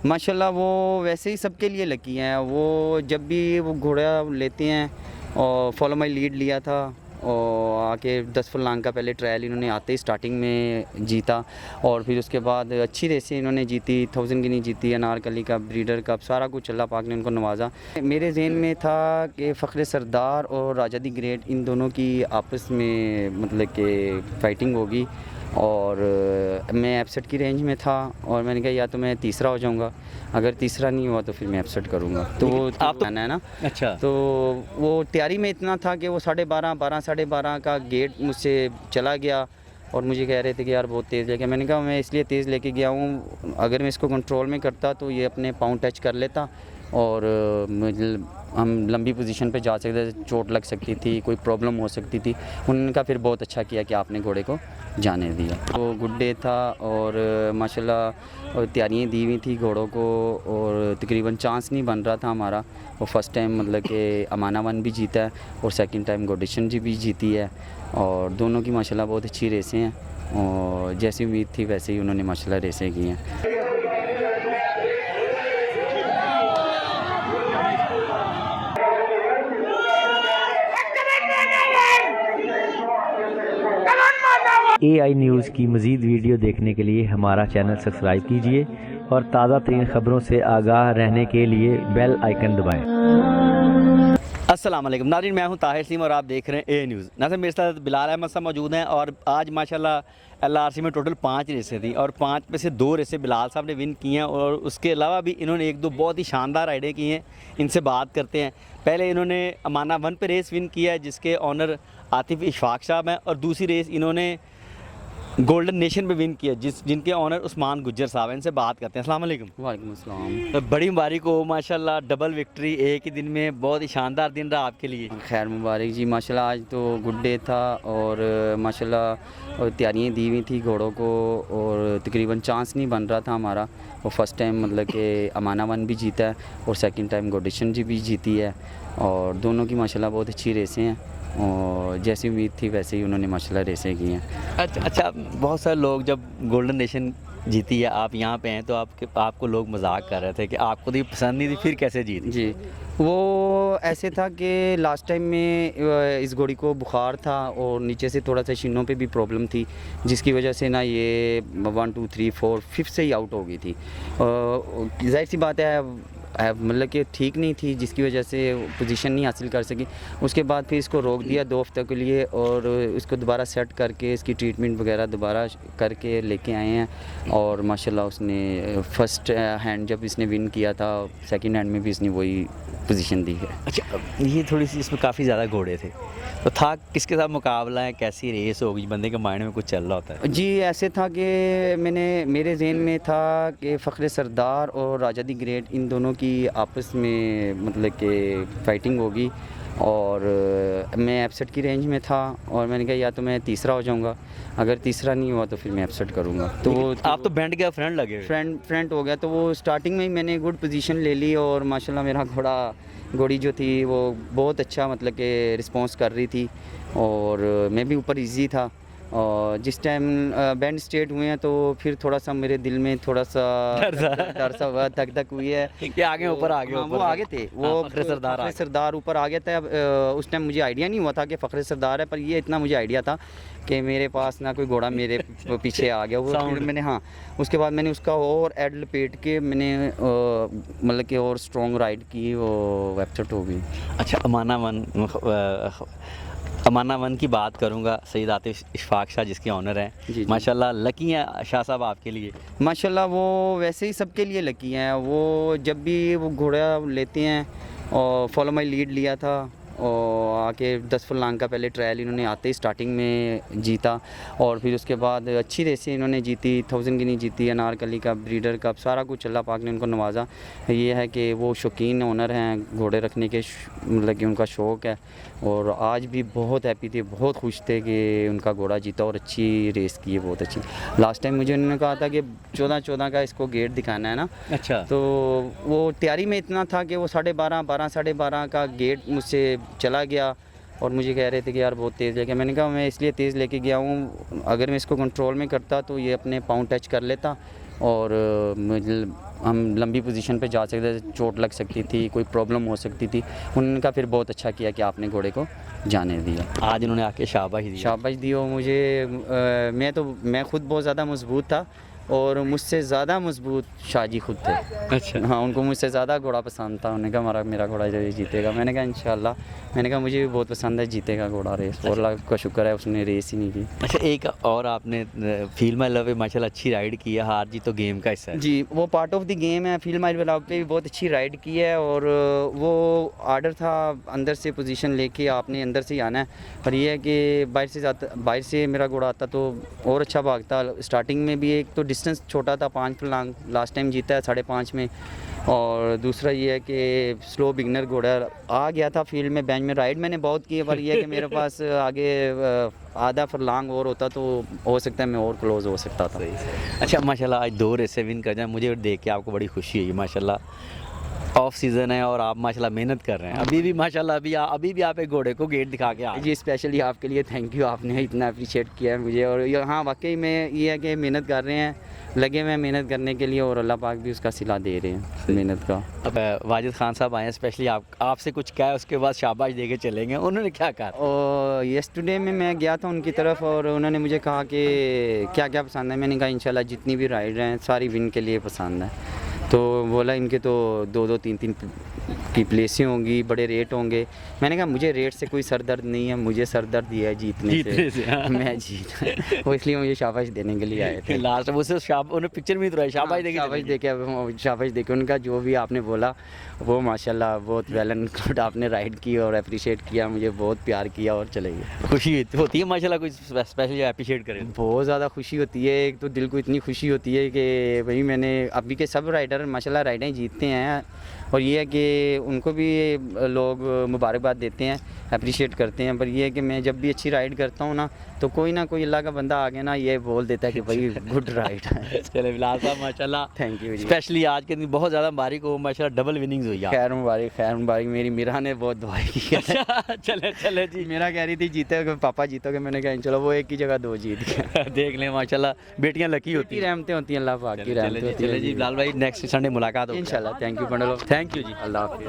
माशाल्लाह वो वैसे ही सबके लिए लकी हैं। वो जब भी वो घोड़ा लेते हैं और फॉलो माई लीड लिया था और आके 10 फुलॉन्ग का पहले ट्रायल इन्होंने आते ही स्टार्टिंग में जीता और फिर उसके बाद अच्छी रेसें इन्होंने जीती, 1000 गिनी जीती, अनारकली का, ब्रीडर कप, सारा कुछ अल्लाह पाक ने उनको नवाजा। मेरे ज़हन में था कि फ़ख्र सरदार और राजा दी ग्रेट इन दोनों की आपस में मतलब कि फ़ाइटिंग होगी और मैं एपसेट की रेंज में था और मैंने कहा या तो मैं तीसरा हो जाऊंगा, अगर तीसरा नहीं हुआ तो फिर मैं एपसेट करूंगा। तो वो आप तो है ना। अच्छा, तो वो तैयारी में इतना था कि वो 12:30 साढ़े 12 का गेट मुझसे चला गया और मुझे कह रहे थे कि यार बहुत तेज़ लेके। मैंने कहा मैं इसलिए तेज़ लेके गया हूँ, अगर मैं इसको कंट्रोल में करता तो ये अपने पाँव टच कर लेता और हम लंबी पोजीशन पे जा सकते थे, चोट लग सकती थी, कोई प्रॉब्लम हो सकती थी। उनका फिर बहुत अच्छा किया कि आपने घोड़े को जाने दिया। तो गुड डे था और माशाल्लाह तैयारियाँ दी हुई थी घोड़ों को और तकरीबन चांस नहीं बन रहा था हमारा। वो फ़र्स्ट टाइम मतलब कि अमाना वन भी जीता है और सेकंड टाइम गोडिशन जी भी जीती है और दोनों की माशाल्लाह बहुत अच्छी रेसें हैं और जैसी उम्मीद थी वैसे ही उन्होंने माशाल्लाह रेसें की हैं। AI न्यूज़ की मज़ीद वीडियो देखने के लिए हमारा चैनल सब्सक्राइब कीजिए और ताज़ा तरीन ख़बरों से आगाह रहने के लिए बेल आइकन दबाएं। अस्सलाम वालेकुम नाज़रीन, मैं हूं ताहिर सीम और आप देख रहे हैं ए न्यूज़। नाज़रीन मेरे साथ बिलाल अहमद साहब मौजूद हैं और आज माशाल्लाह LRC में टोटल 5 रेसें थी और 5 में से 2 रेसें बिलाल साहब ने विन की हैं और उसके अलावा भी इन्होंने 1-2 बहुत ही शानदार राइडें की हैं। इनसे बात करते हैं। पहले इन्होंने अमाना वन पे रेस विन किया है जिसके ऑनर आतिफ इशफाक साहब हैं और दूसरी रेस इन्होंने गोल्डन नेशन पे विन किया जिनके ऑनर उस्मान गुज्जर साहब हैं। इनसे बात करते हैं। अस्सलाम वालेकुम। वालेकुम अस्सलाम। तो बड़ी मुबारक हो माशाल्लाह, डबल विक्ट्री एक ही दिन में, बहुत ही शानदार दिन रहा आपके लिए। खैर मुबारक जी। माशाल्लाह आज तो गुड डे था और माशाल्लाह तैयारियाँ दी हुई थी घोड़ों को और तकरीबन चांस नहीं बन रहा था हमारा। वो फ़र्स्ट टाइम मतलब कि अमाना वन भी जीता है और सेकंड टाइम गोडिशन जी भी जीती है और दोनों की माशाल्लाह बहुत अच्छी रेसें हैं और जैसी उम्मीद थी वैसे ही उन्होंने माशाल्लाह रेसें की हैं। अच्छा, बहुत सारे लोग जब गोल्डन नेशन जीती है आप यहाँ पे हैं तो आपको लोग मजाक कर रहे थे कि आपको तो ये पसंद नहीं थी, फिर कैसे जीती? जी, वो ऐसे था कि लास्ट टाइम में इस घोड़ी को बुखार था और नीचे से थोड़ा सा शीनों पे भी प्रॉब्लम थी जिसकी वजह से ना ये 1 2 3 4 5 से ही आउट हो गई थी। जाहिर सी बात है मतलब कि ठीक नहीं थी जिसकी वजह से पोजीशन नहीं हासिल कर सकी। उसके बाद फिर इसको रोक दिया 2 हफ्ते के लिए और इसको दोबारा सेट करके इसकी ट्रीटमेंट वगैरह दोबारा करके लेके आए हैं और माशाल्लाह उसने फ़र्स्ट हैंड जब इसने विन किया था, सेकंड हैंड में भी इसने वही पोजीशन दी है। अच्छा, ये थोड़ी सी इसमें काफ़ी ज़्यादा घोड़े थे तो था किसके साथ मुकाबला है, कैसी रेस होगी, बंदे के माइंड में कुछ चल रहा होता है? जी, ऐसे था कि मेरे ज़हन में था कि फ़ख्र सरदार और राजा दी ग्रेट इन दोनों की आपस में मतलब कि फ़ाइटिंग होगी और मैं एपसेट की रेंज में था और मैंने कहा या तो मैं तीसरा हो जाऊंगा, अगर तीसरा नहीं हुआ तो फिर मैं एपसेट करूंगा। तो वो आप तो बैंड के फ्रेंड लगे हुए। फ्रेंड हो गया। तो वो स्टार्टिंग में ही मैंने गुड पोजीशन ले ली और माशाल्लाह मेरा घोड़ी जो थी वो बहुत अच्छा मतलब कि रिस्पांस कर रही थी और मैं भी ऊपर इजी था और जिस टाइम बैंड स्टेट हुए हैं तो फिर थोड़ा सा मेरे दिल में थोड़ा सा डर सा हुआ, धक हुई है कि आगे ऊपर आ गए। हाँ, वो आगे थे, वो फ़ख्र सरदार ऊपर आ गया था। उस टाइम मुझे आइडिया नहीं हुआ था कि फ़ख्र सरदार है, पर ये इतना मुझे आइडिया था कि मेरे पास ना कोई घोड़ा मेरे पीछे आ गया। वो फिर मैंने उसके बाद मैंने उसका और एड लपेट के मैंने मतलब कि और स्ट्रॉन्ग राइड की, वो वेबसाइट हो गई। अच्छा, अमाना वन की बात करूंगा, सैयद आतिफ इशफाक शाह जिसके ऑनर हैं, माशाल्लाह लकी हैं शाह साहब आपके लिए। माशाल्लाह वो वैसे ही सबके लिए लकी हैं। वो जब भी वो घोड़ा लेते हैं और फॉलो माई लीड लिया था और आके 10 फुलॉन्ग का पहले ट्रायल इन्होंने आते ही स्टार्टिंग में जीता और फिर उसके बाद अच्छी रेसें इन्होंने जीती, 1000 गिनी जीती, अनारकली का, ब्रीडर कप, सारा कुछ अल्लाह पाक ने उनको नवाजा। ये है कि वो शौकीन ओनर हैं घोड़े रखने के, मतलब कि उनका शौक़ है और आज भी बहुत हैप्पी थे, बहुत खुश थे कि उनका घोड़ा जीता और अच्छी रेस की है, बहुत अच्छी। लास्ट टाइम मुझे उन्होंने कहा था कि 14 का इसको गेट दिखाना है ना। अच्छा, तो वो तैयारी में इतना था कि वो 12:30 साढ़े 12 का गेट मुझसे चला गया और मुझे कह रहे थे कि यार बहुत तेज़ लेके। मैंने कहा मैं इसलिए तेज़ लेके गया हूँ, अगर मैं इसको कंट्रोल में करता तो ये अपने पाँव टच कर लेता और हम लंबी पोजीशन पे जा सकते थे, चोट लग सकती थी, कोई प्रॉब्लम हो सकती थी। उनका फिर बहुत अच्छा किया कि आपने घोड़े को जाने दिया, आज उन्होंने आके शाबाश दी। शाबाश दी। और मुझे मैं खुद बहुत ज़्यादा मजबूत था और मुझसे ज़्यादा मजबूत शाहजी खुद थे। अच्छा। हाँ, उनको मुझसे ज़्यादा घोड़ा पसंद था। उन्होंने कहा मेरा घोड़ा जो जीतेगा। मैंने कहा इंशाल्लाह। मैंने कहा मुझे भी बहुत पसंद है, जीतेगा घोड़ा रेस। और अल्लाह का शुक्र है उसने रेस ही नहीं की। अच्छा, एक और आपने फील माई लव माशाल्लाह अच्छी राइड की है, हार जी तो गेम का हिस्सा है। जी, वो पार्ट ऑफ द गेम है। फील्ड माइल ब्लॉक पे भी बहुत अच्छी राइड की है और वो आर्डर था अंदर से पोजीशन लेके आपने अंदर से ही आना है। पर ये है कि बाहर से मेरा घोड़ा आता तो और अच्छा भागता। स्टार्टिंग में भी एक तो डिस्टेंस छोटा था, 5 फुर्लॉन्ग लास्ट टाइम जीता है 5.5 में। और दूसरा ये है कि स्लो बिगनर घोड़ा आ गया था फील्ड में, बेंच में राइड मैंने बहुत की है। पर ये है कि मेरे पास आगे आधा फुर्लॉन्ग और होता तो हो सकता है मैं और क्लोज हो सकता था। अच्छा माशाल्लाह, आज 2 रेसें विन कर जाए, मुझे देख के आपको बड़ी खुशी हुई माशाल्लाह। ऑफ सीज़न है और आप माशाल्लाह मेहनत कर रहे हैं। अभी भी माशाल्लाह अभी भी आप एक घोड़े को गेट दिखा के आ जी, स्पेशली आपके लिए थैंक यू, आपने इतना अप्रिशिएट किया है मुझे। और हाँ, वाकई में ये है कि मेहनत कर रहे हैं, लगे हुए हैं मेहनत करने के लिए और अल्लाह पाक भी उसका सिला दे रहे हैं मेहनत का। अब वाजिद खान साहब आए हैं, स्पेशली आपसे कुछ कहा है, उसके बाद शाबाश दे के चलेंगे। उन्होंने क्या कहा? और यस्टरडे में मैं गया था उनकी तरफ और उन्होंने मुझे कहा कि क्या क्या पसंद है। मैंने कहा इंशाल्लाह जितनी भी राइड हैं सारी विन के लिए पसंद है। तो बोला इनके तो 2-2 3-3 की प्लेसें होंगी, बड़े रेट होंगे। मैंने कहा मुझे रेट से कोई सर दर्द नहीं है, मुझे सर दर्द ये है जीतने से हाँ। मैं जीत वो इसलिए मुझे शाबाश देने के लिए आए थे। लास्ट वो उन्हें पिक्चर में तो रहा शाबाश देके शाबाश देके उनका जो भी आपने बोला वो माशाल्लाह बहुत वेल एंड गुड आपने राइड की और अप्रिशिएट किया, मुझे बहुत प्यार किया और चले गए। खुशी होती है माशाल्लाह, कुछ स्पेशली अप्रिशिएट करें। बहुत ज़्यादा खुशी होती है। एक तो दिल को इतनी खुशी होती है कि भाई मैंने अभी के सब राइडर माशाल्लाह राइडें जीतते हैं और ये है कि उनको भी लोग मुबारकबाद देते हैं, अप्रिशिएट करते हैं। पर ये है कि मैं जब भी अच्छी राइड करता हूँ ना तो कोई ना कोई अल्लाह का बंदा आगे ना ये बोल देता है कि भाई गुड राइड है। चले बिलाल साहब माशाल्लाह थैंक यू। स्पेशली आज के दिन बहुत ज़्यादा मुबारक हो माशाल्लाह, डबल विनिंग्स हुई है। खैर मुबारक। मेरी मीरा ने बहुत दुआई की है। चले जी। मेरा कह रही थी जीते पापा जीतोगे, मैंने कहा चलो वो एक ही जगह 2 जीत गया। देख लें माशाल्लाह, बेटियां लकी होती हैं। रहमतें होती हैं, अल्लाह पाक की रहमतें होती हैं। चले जी बिलाल भाई, नेक्स्ट संडे मुलाकात होगी इंशाल्लाह। थैंक यू पंडलो, थैंक यू जी। अल्लाह हाफिज़।